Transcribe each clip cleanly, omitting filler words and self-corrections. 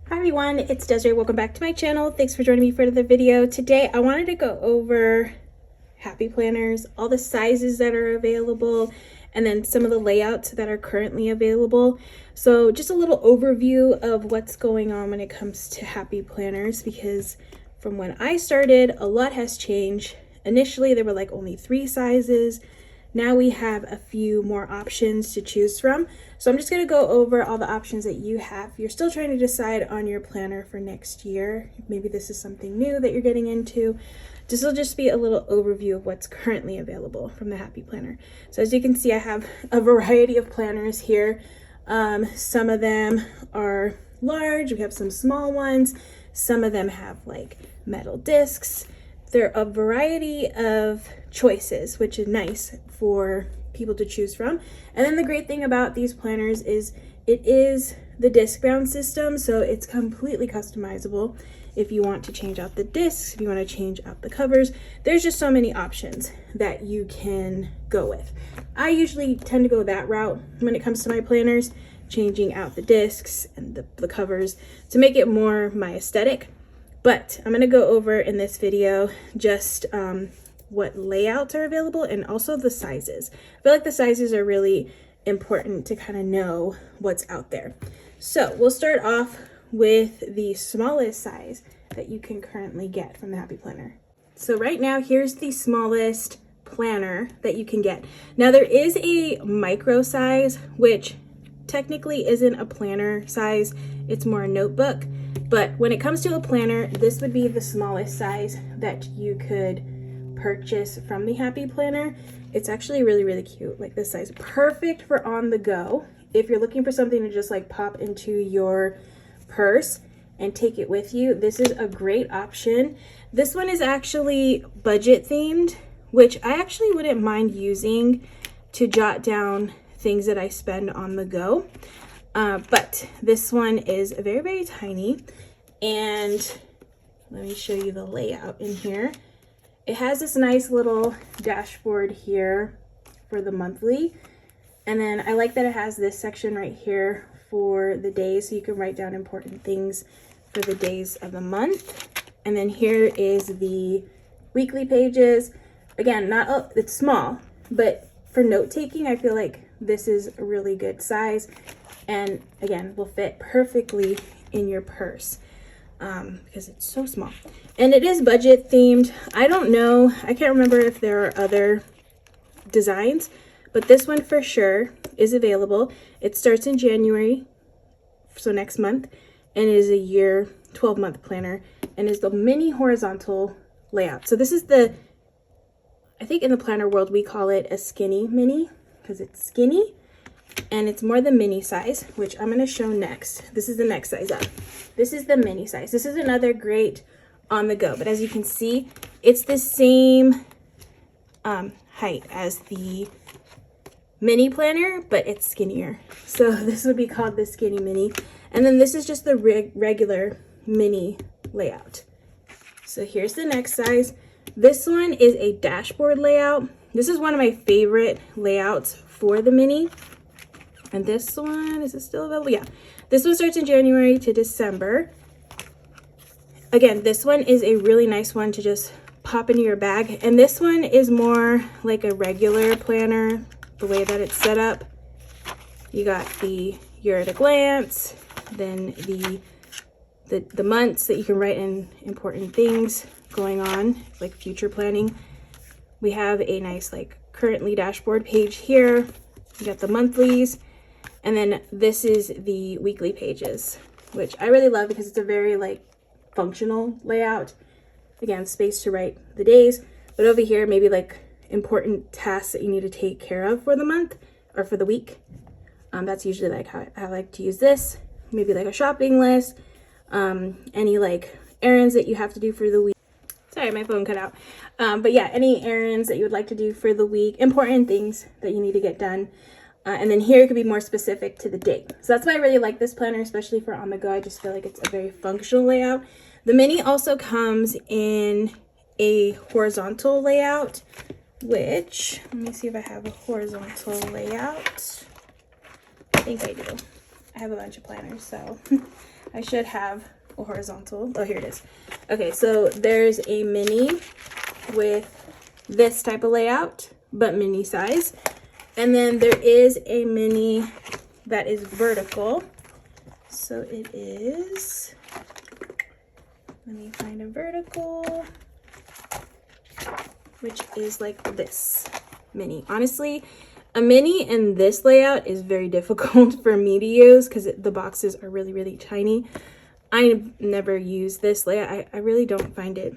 Hi everyone, it's Desiree. Welcome back to my channel. Thanks for joining me for another video. Today I wanted to go over happy planners, all the sizes that are available, and then some of the layouts that are currently available. So just a little overview of what's going on when it comes to happy planners, because from when I started, a lot has changed. Initially there were like only 3 sizes. Now we have a few more options to choose from. So I'm just going to go over all the options that you have. If you're still trying to decide on your planner for next year, maybe this is something new that you're getting into. This will just be a little overview of what's currently available from the Happy Planner. So as you can see, I have a variety of planners here. Some of them are large. We have some small ones. Some of them have like metal discs. They're a variety of choices, which is nice for people to choose from. And then the great thing about these planners is it is the disc bound system, so it's completely customizable. If you want to change out the discs, if you want to change out the covers, there's just so many options that you can go with. I usually tend to go that route when it comes to my planners, changing out the discs and the covers to make it more my aesthetic. But I'm going to go over in this video just what layouts are available and also the sizes. I feel like the sizes are really important to kind of know what's out there. So we'll start off with the smallest size that you can currently get from the Happy Planner. So right now, here's the smallest planner that you can get. Now there is a micro size, which technically isn't a planner size. It's more a notebook. But when it comes to a planner, this would be the smallest size that you could purchase from the Happy Planner. It's actually really, really cute, like this size. Perfect for on the go. If you're looking for something to just like pop into your purse and take it with you, this is a great option. This one is actually budget themed, which I actually wouldn't mind using to jot down things that I spend on the go. But this one is very, very tiny, and let me show you the layout in here. It has this nice little dashboard here for the monthly, and then I like that it has this section right here for the days, so you can write down important things for the days of the month. And then here is the weekly pages. Again, it's small, but for note taking, I feel like this is a really good size. And again, will fit perfectly in your purse because it's so small. And it is budget themed. I don't know, I can't remember if there are other designs, but this one for sure is available. It starts in January, so next month, and is a year 12-month planner, and is the mini horizontal layout. So this is I think in the planner world, we call it a skinny mini because it's skinny. And it's more the mini size, which I'm going to show next. This is the next size up. This is the mini size. This is another great on the go, but as you can see, it's the same height as the mini planner, but it's skinnier. So this would be called the skinny mini. And then this is just the regular mini layout. So here's the next size. This one is a dashboard layout. This is one of my favorite layouts for the mini. And this one, is it still available? Yeah. This one starts in January to December. Again, this one is a really nice one to just pop into your bag. And this one is more like a regular planner, the way that it's set up. You got the year at a glance, then the months that you can write in important things going on, like future planning. We have a nice like currently dashboard page here. You got the monthlies. And then this is the weekly pages, which I really love because it's a very like functional layout. Again, space to write the days, but over here, maybe like important tasks that you need to take care of for the month or for the week. That's usually like how I like to use this. Maybe like a shopping list, any like errands that you have to do for the week. Sorry, my phone cut out. But yeah, any errands that you would like to do for the week, important things that you need to get done. And then here it could be more specific to the date. So that's why I really like this planner, especially for on the go. I just feel like it's a very functional layout. The mini also comes in a horizontal layout, which, let me see if I have a horizontal layout. I think I do. I have a bunch of planners, so I should have a horizontal. Oh, here it is. Okay, so there's a mini with this type of layout, but mini size. And then there is a mini that is vertical. So it is, let me find a vertical, which is like this mini. Honestly, a mini in this layout is very difficult for me to use because the boxes are really, really tiny. I never use this layout. I really don't find it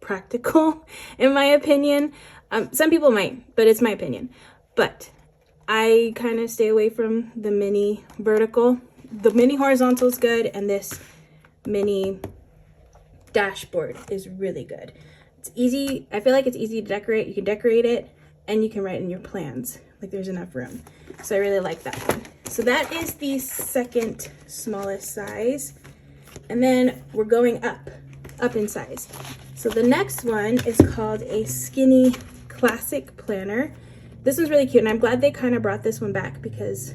practical, in my opinion. Some people might, but it's my opinion. But I kind of stay away from the mini vertical. The mini horizontal is good, and this mini dashboard is really good. It's easy. I feel like it's easy to decorate. You can decorate it, and you can write in your plans. Like, there's enough room. So I really like that one. So that is the second smallest size. And then we're going up in size. So the next one is called a Skinny Classic Planner. This one's really cute, and I'm glad they kind of brought this one back because,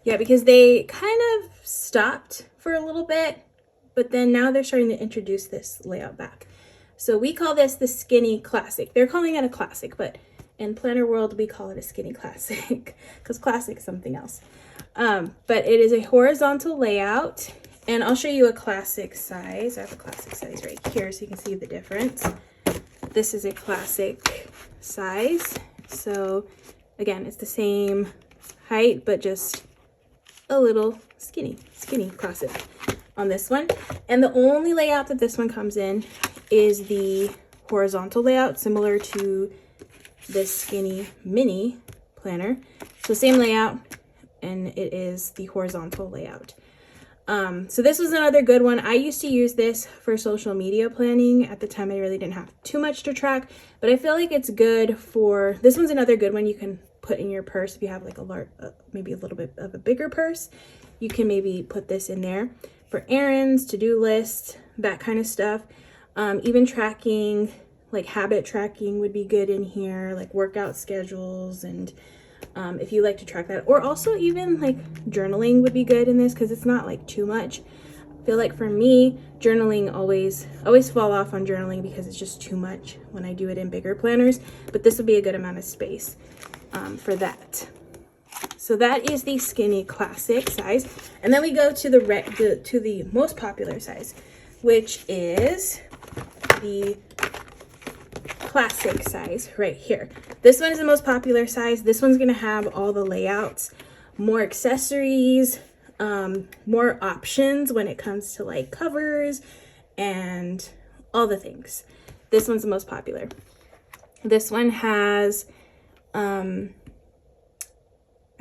yeah, because they kind of stopped for a little bit, but then now they're starting to introduce this layout back. So we call this the Skinny Classic. They're calling it a classic, but in planner world, we call it a Skinny Classic because classic is something else. But it is a horizontal layout, and I'll show you a classic size. I have a classic size right here so you can see the difference. This is a classic size. So again, it's the same height, but just a little skinny classic on this one. And the only layout that this one comes in is the horizontal layout, similar to this Skinny Mini planner. So same layout, and it is the horizontal layout. So this was another good one. I used to use this for social media planning. At the time, I really didn't have too much to track, but I feel like it's good for, this one's another good one you can put in your purse if you have like a large, maybe a little bit of a bigger purse. You can maybe put this in there for errands, to-do lists, that kind of stuff. Even tracking, like habit tracking would be good in here, like workout schedules, and if you like to track that, or also even like journaling would be good in this because it's not like too much. I feel like for me, journaling always fall off on journaling because it's just too much when I do it in bigger planners, but this would be a good amount of space for that. So that is the Skinny Classic size, and then we go to the most popular size, which is the Classic size right here. This one is the most popular size. This one's gonna have all the layouts, more accessories, more options when it comes to like covers and all the things. This one's the most popular. This one has I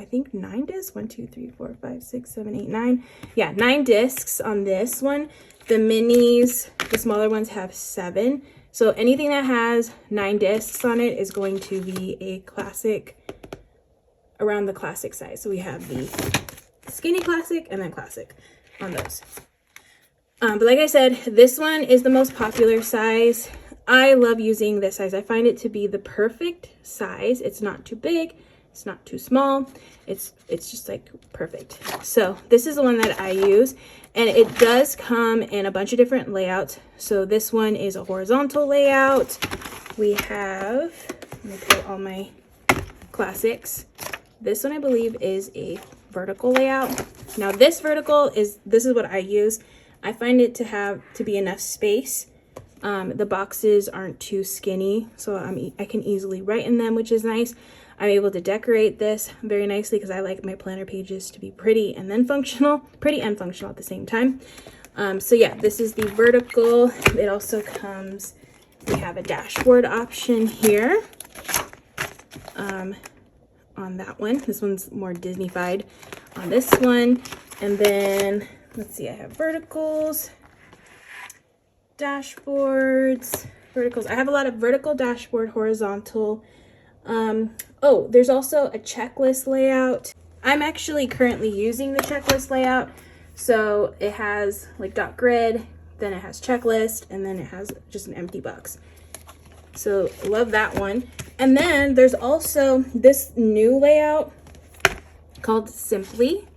think 9 discs. 1, 2, 3, 4, 5, 6, 7, 8, 9. Yeah, 9 discs on this one. The minis, the smaller ones, have 7. So anything that has 9 discs on it is going to be a classic, around the classic size. So we have the Skinny Classic and then Classic on those. But like I said, this one is the most popular size. I love using this size. I find it to be the perfect size. It's not too big. It's not too small. It's just like perfect. So this is the one that I use, and it does come in a bunch of different layouts. So this one is a horizontal layout. We have, let me put all my classics. This one I believe is a vertical layout. Now this is what I use. I find it to be enough space. The boxes aren't too skinny, so I can easily write in them, which is nice. I'm able to decorate this very nicely because I like my planner pages to be pretty and functional at the same time. So yeah, this is the vertical. It also comes, we have a dashboard option here on that one. This one's more Disney-fied on this one. And then, let's see, I have verticals, dashboards, verticals. I have a lot of vertical, dashboard, horizontal. Oh, there's also a checklist layout. I'm actually currently using the checklist layout. So it has like dot grid, then it has checklist, and then it has just an empty box. So love that one. And then there's also this new layout called Simply.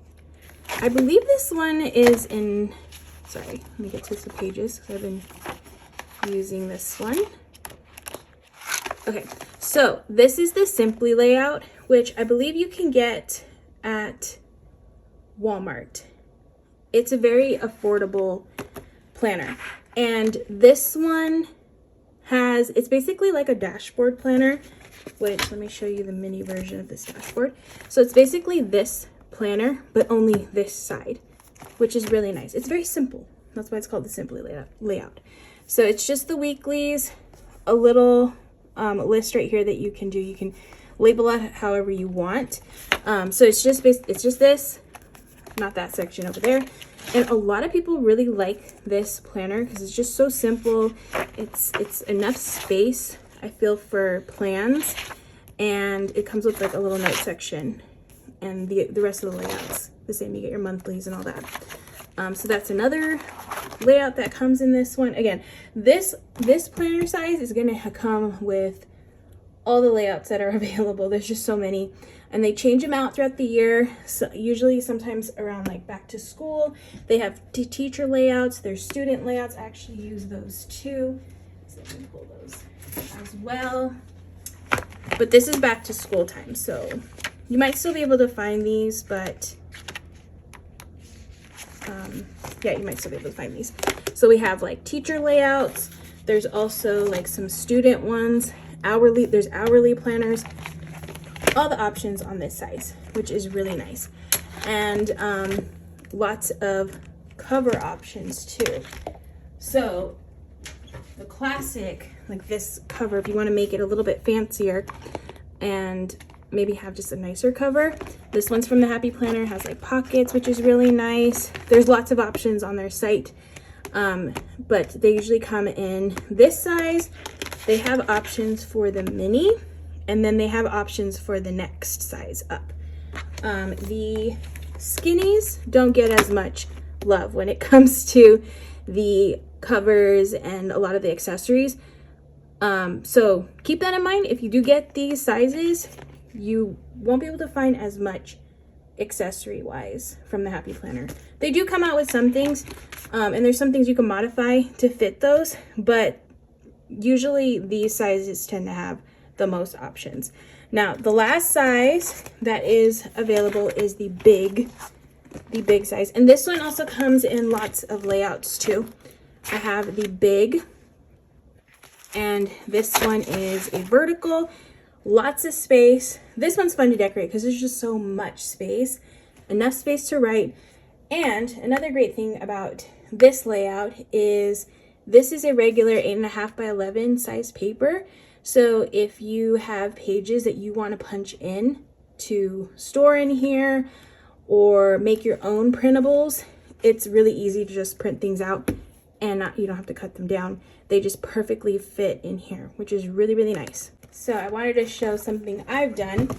I believe this one is in, sorry, let me get to the pages because I've been using this one. Okay, so this is the Simply layout, which I believe you can get at Walmart. It's a very affordable planner. And this one has, it's basically like a dashboard planner, which let me show you the mini version of this dashboard. So it's basically this planner, but only this side, which is really nice. It's very simple. That's why it's called the Simply layout. So it's just the weeklies, a little list right here that you can do. You can label it however you want. So it's just this, not that section over there. And a lot of people really like this planner because it's just so simple. It's enough space, I feel, for plans, and it comes with like a little note section, and the rest of the layouts the same. You get your monthlies and all that. So that's another layout that comes in this one. Again, this planner size is going to come with all the layouts that are available. There's just so many, and they change them out throughout the year. So usually sometimes around like back to school, they have teacher layouts, there's student layouts. I actually use those too, so I can pull those as well. But this is back to school time, so you might still be able to find these, but yeah, you might still be able to find these. So we have like teacher layouts. There's also like some student ones, hourly. There's hourly planners. All the options on this size, which is really nice, and lots of cover options too. So the classic, like this cover, if you want to make it a little bit fancier and maybe have just a nicer cover, this one's from the Happy Planner. It has like pockets, which is really nice. There's lots of options on their site, but they usually come in this size. They have options for the mini, and then they have options for the next size up. The skinnies don't get as much love when it comes to the covers and a lot of the accessories. So keep that in mind. If you do get these sizes, you won't be able to find as much accessory wise from the Happy Planner. They do come out with some things, and there's some things you can modify to fit those, but usually these sizes tend to have the most options. Now, the last size that is available is the big size, and this one also comes in lots of layouts too. I have the big, and this one is a vertical, lots of space. This one's fun to decorate because there's just so much space, enough space to write. And another great thing about this layout is this is a regular 8.5 by 11 size paper. So if you have pages that you want to punch in to store in here or make your own printables, it's really easy to just print things out, and you don't have to cut them down. They just perfectly fit in here, which is really, really nice. So I wanted to show something I've done.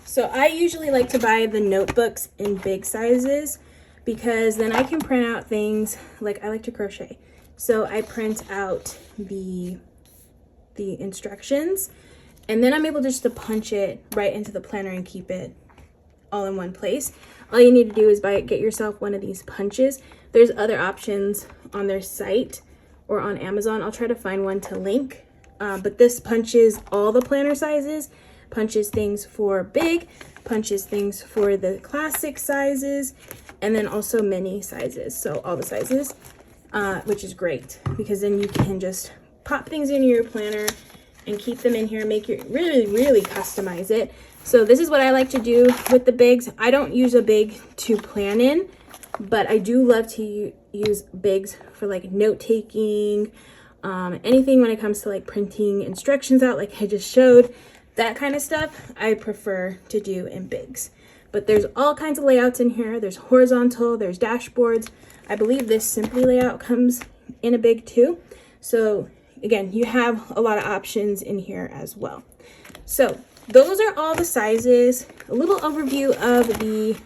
So I usually like to buy the notebooks in big sizes because then I can print out things, like I like to crochet. So I print out the instructions, and then I'm able just to punch it right into the planner and keep it all in one place. All you need to do is get yourself one of these punches. There's other options on their site or on Amazon. I'll try to find one to link, but this punches all the planner sizes, punches things for big, punches things for the classic sizes, and then also mini sizes. So all the sizes, which is great because then you can just pop things into your planner and keep them in here, make your really customize it. So this is what I like to do with the bigs. I don't use a big to plan in, but I do love to use bigs for like note taking, anything when it comes to like printing instructions out, like I just showed, that kind of stuff I prefer to do in bigs. But there's all kinds of layouts in here. There's horizontal, there's dashboards. I believe this Simply layout comes in a big too. So again, you have a lot of options in here as well. So those are all the sizes, a little overview of the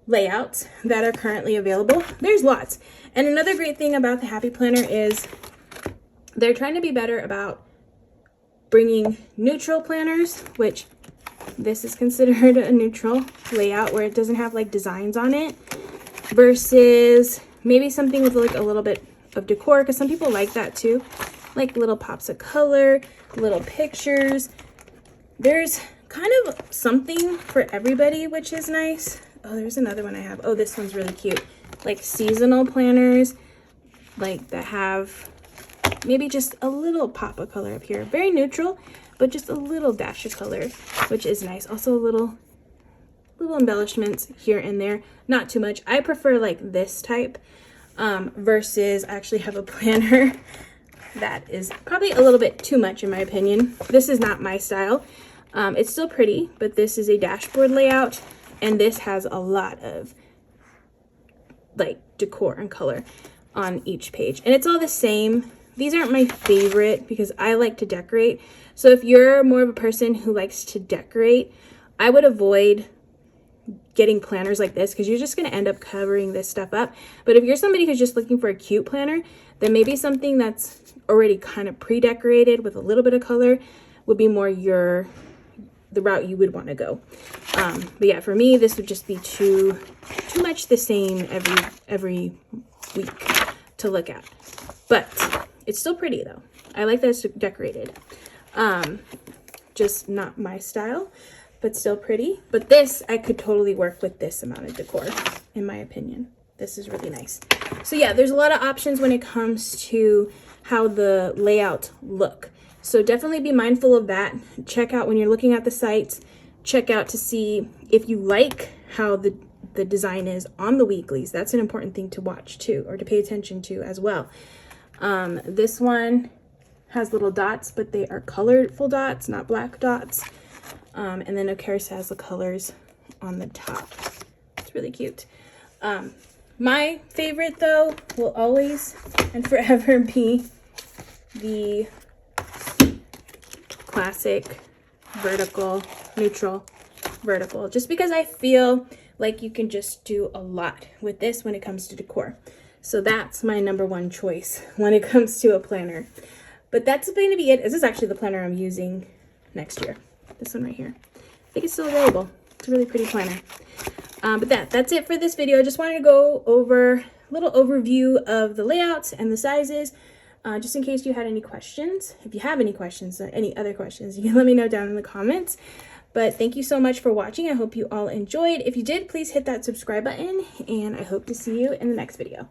layouts that are currently available. There's lots. And another great thing about the Happy Planner is they're trying to be better about bringing neutral planners, which this is considered a neutral layout where it doesn't have like designs on it, versus maybe something with like a little bit of decor, because some people like that too, like little pops of color, little pictures. There's kind of something for everybody, which is nice. Oh, there's another one I have. Oh, this one's really cute. Like seasonal planners, like that have maybe just a little pop of color up here. Very neutral, but just a little dash of color, which is nice. Also a little embellishments here and there, not too much. I prefer like this type versus I actually have a planner that is probably a little bit too much in my opinion. This is not my style. It's still pretty, but this is a dashboard layout, and this has a lot of like decor and color on each page, and it's all the same. These aren't my favorite because I like to decorate. So if you're more of a person who likes to decorate, I would avoid getting planners like this because you're just going to end up covering this stuff up. But if you're somebody who's just looking for a cute planner, then maybe something that's already kind of pre-decorated with a little bit of color would be more the route you would want to go. But yeah, for me, this would just be too much the same every week to look at. But it's still pretty though. I like that it's decorated. Just not my style, but still pretty. But this, I could totally work with this amount of decor, in my opinion. This is really nice. So yeah, there's a lot of options when it comes to how the layout look. So definitely be mindful of that. Check out when you're looking at the sites, check out to see if you like how the design is on the weeklies. That's an important thing to watch too, or to pay attention to as well. This one has little dots, but they are colorful dots, not black dots. And then of course has the colors on the top. It's really cute. My favorite though will always and forever be the classic vertical, neutral vertical, just because I feel like you can just do a lot with this when it comes to decor. So that's my number one choice when it comes to a planner. But that's going to be it. This is actually the planner I'm using next year. This one right here. I think it's still available. It's a really pretty planner. But that's it for this video. I just wanted to go over a little overview of the layouts and the sizes, just in case you had any questions. If you have any questions or any other questions, you can let me know down in the comments. But thank you so much for watching. I hope you all enjoyed. If you did, please hit that subscribe button, and I hope to see you in the next video.